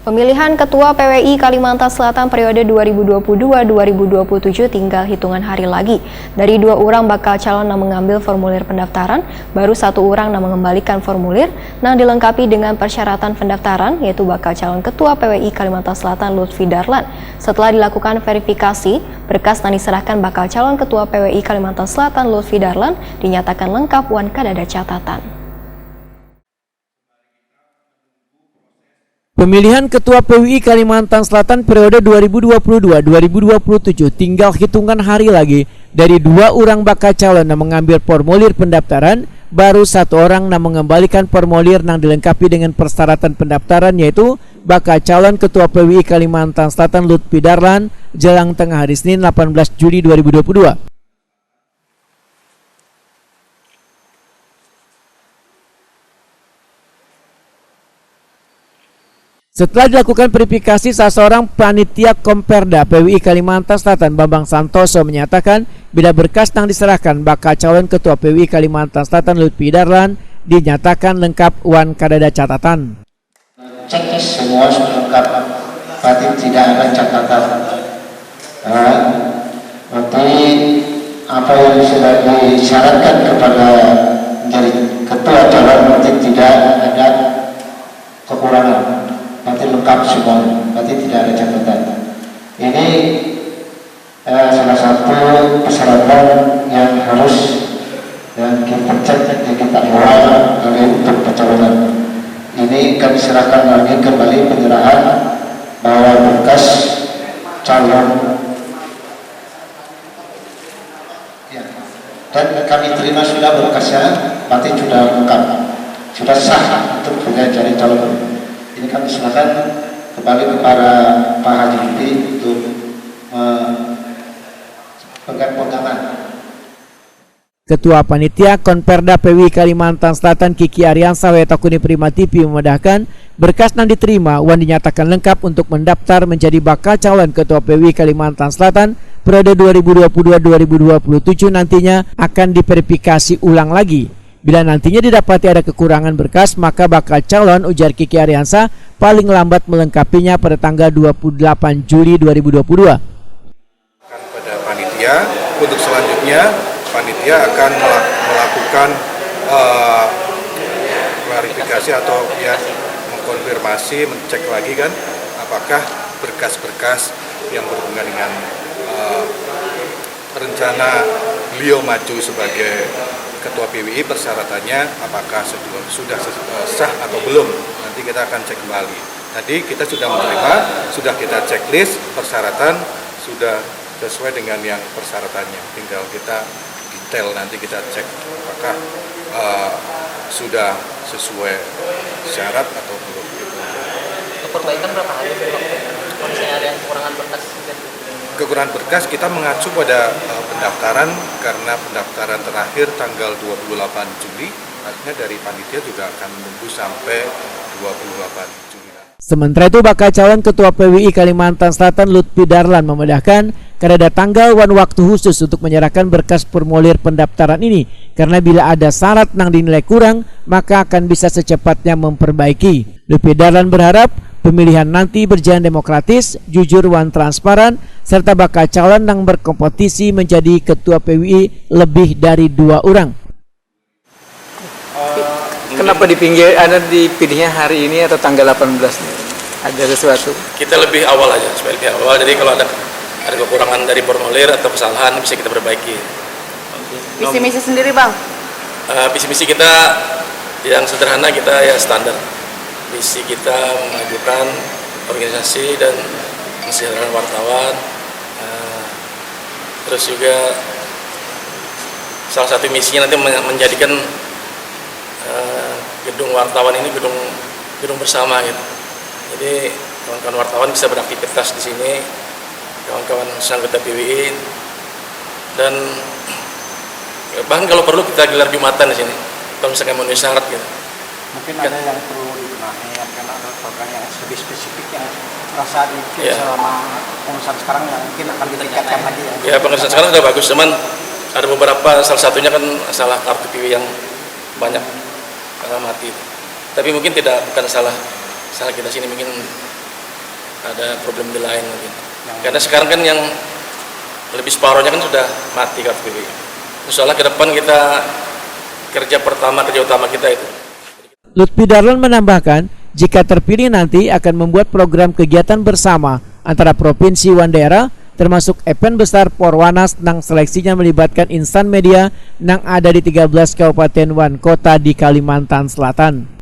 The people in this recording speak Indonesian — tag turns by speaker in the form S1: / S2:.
S1: Pemilihan Ketua PWI Kalimantan Selatan periode 2022-2027 tinggal hitungan hari lagi. Dari 2 orang bakal calon yang mengambil formulir pendaftaran, baru 1 orang yang mengembalikan formulir yang dilengkapi dengan persyaratan pendaftaran, yaitu bakal calon Ketua PWI Kalimantan Selatan Lutfi Darlan. Setelah dilakukan verifikasi, berkas yang diserahkan bakal calon Ketua PWI Kalimantan Selatan Lutfi Darlan dinyatakan lengkap wan kadada catatan.
S2: Pemilihan Ketua PWI Kalimantan Selatan periode 2022-2027 tinggal hitungan hari lagi. Dari 2 orang bakal calon yang mengambil formulir pendaftaran, baru 1 orang yang mengembalikan formulir yang dilengkapi dengan persyaratan pendaftaran, yaitu bakal calon Ketua PWI Kalimantan Selatan Lutfi Darlan jelang tengah hari Senin 18 Juli 2022. Setelah dilakukan verifikasi, salah seorang panitia Komperda PWI Kalimantan Selatan Bambang Santoso menyatakan bila berkas yang diserahkan bakal calon Ketua PWI Kalimantan Selatan Lutfi Darlan dinyatakan lengkap wan kadada catatan.
S3: Cek semua sudah lengkap, berarti tidak ada catatan. Berarti apa yang sudah disyaratkan kepada menjadi ketua calon berarti tidak ada kekurangan. Berarti lengkap semua, berarti tidak ada catatan. Ini salah satu persyaratan yang harus dan kita cek, kita awal dari untuk pencalonan. Ini kami serahkan lagi kembali penyerahan bahwa berkas calon ya, dan kami terima sudah berkasnya, berarti sudah lengkap, sudah sah untuk menjadi calon. Ini kami silakan kembali kepada Pak Haji Lutfi untuk pegang-pegangan.
S2: Ketua Panitia Konperda PWI Kalimantan Selatan Kiki Ariansa Wetakuni Prima TV memudahkan berkas yang diterima wan dinyatakan lengkap untuk mendaftar menjadi bakal calon Ketua PWI Kalimantan Selatan periode 2022-2027 nantinya akan diverifikasi ulang lagi. Bila nantinya didapati ada kekurangan berkas, maka bakal calon, ujar Kiki Ariansa, paling lambat melengkapinya pada tanggal 28 Juli 2022.
S4: Pada panitia, untuk selanjutnya panitia akan melakukan klarifikasi atau ya mengkonfirmasi, mencek lagi kan apakah berkas-berkas yang berhubungan dengan rencana beliau maju sebagai Ketua PWI persyaratannya apakah sudah sah atau belum, nanti kita akan cek kembali. Tadi kita sudah menerima, sudah kita checklist persyaratan, sudah sesuai dengan yang persyaratannya, tinggal kita detail nanti kita cek apakah sudah sesuai syarat atau belum.
S5: Perbaikan berapa hari kalau misalnya ada yang kekurangan berkas?
S4: Kekurangan berkas kita mengacu pada pendaftaran, karena pendaftaran terakhir tanggal 28 Juli, artinya dari panitia juga akan menunggu sampai 28 Juli.
S2: Sementara itu bakal calon Ketua PWI Kalimantan Selatan Lutfi Darlan memudahkan karena ada tanggal wan waktu khusus untuk menyerahkan berkas formulir pendaftaran ini, karena bila ada syarat yang dinilai kurang maka akan bisa secepatnya memperbaiki. Lutfi Darlan berharap pemilihan nanti berjalan demokratis, jujur wan transparan, serta bakal calon yang berkompetisi menjadi Ketua PWI lebih dari 2 orang.
S6: Kenapa dipilihnya hari ini atau tanggal 18? Ada sesuatu?
S7: Kita lebih awal aja, supaya lebih awal. Jadi kalau ada kekurangan dari formulir atau kesalahan bisa kita perbaiki.
S8: Visi misi sendiri, Bang?
S7: Visi misi kita yang sederhana, kita ya standar. Visi kita memajukan organisasi dan kesejahteraan wartawan. Terus juga salah satu misinya nanti menjadikan gedung wartawan ini gedung bersama gitu. Jadi kawan-kawan wartawan bisa beraktivitas di sini, kawan-kawan anggota PWI, dan bahkan kalau perlu kita gelar Jumatan di sini kalau misalkan memenuhi syarat gitu.
S3: Mungkin ada yang perlu dibenahi karena ada program yang lebih spesifik yang merasa mungkin selama pengurusan sekarang yang mungkin akan ditingkatkan lagi ya.
S7: Ya, pengurusan sekarang sudah bagus, cuman ada beberapa, salah satunya kan salah kartu PWI yang banyak mati. Tapi mungkin bukan salah kita sini, mungkin ada problem di lain mungkin. Karena sekarang kan yang lebih separohnya kan sudah mati kartu PWI. Insyaallah ke depan kita kerja utama kita itu.
S2: Lutfi Darlan menambahkan, jika terpilih nanti akan membuat program kegiatan bersama antara provinsi wan daerah, termasuk event besar Porwanas nang seleksinya melibatkan insan media nang ada di 13 kabupaten wan kota di Kalimantan Selatan.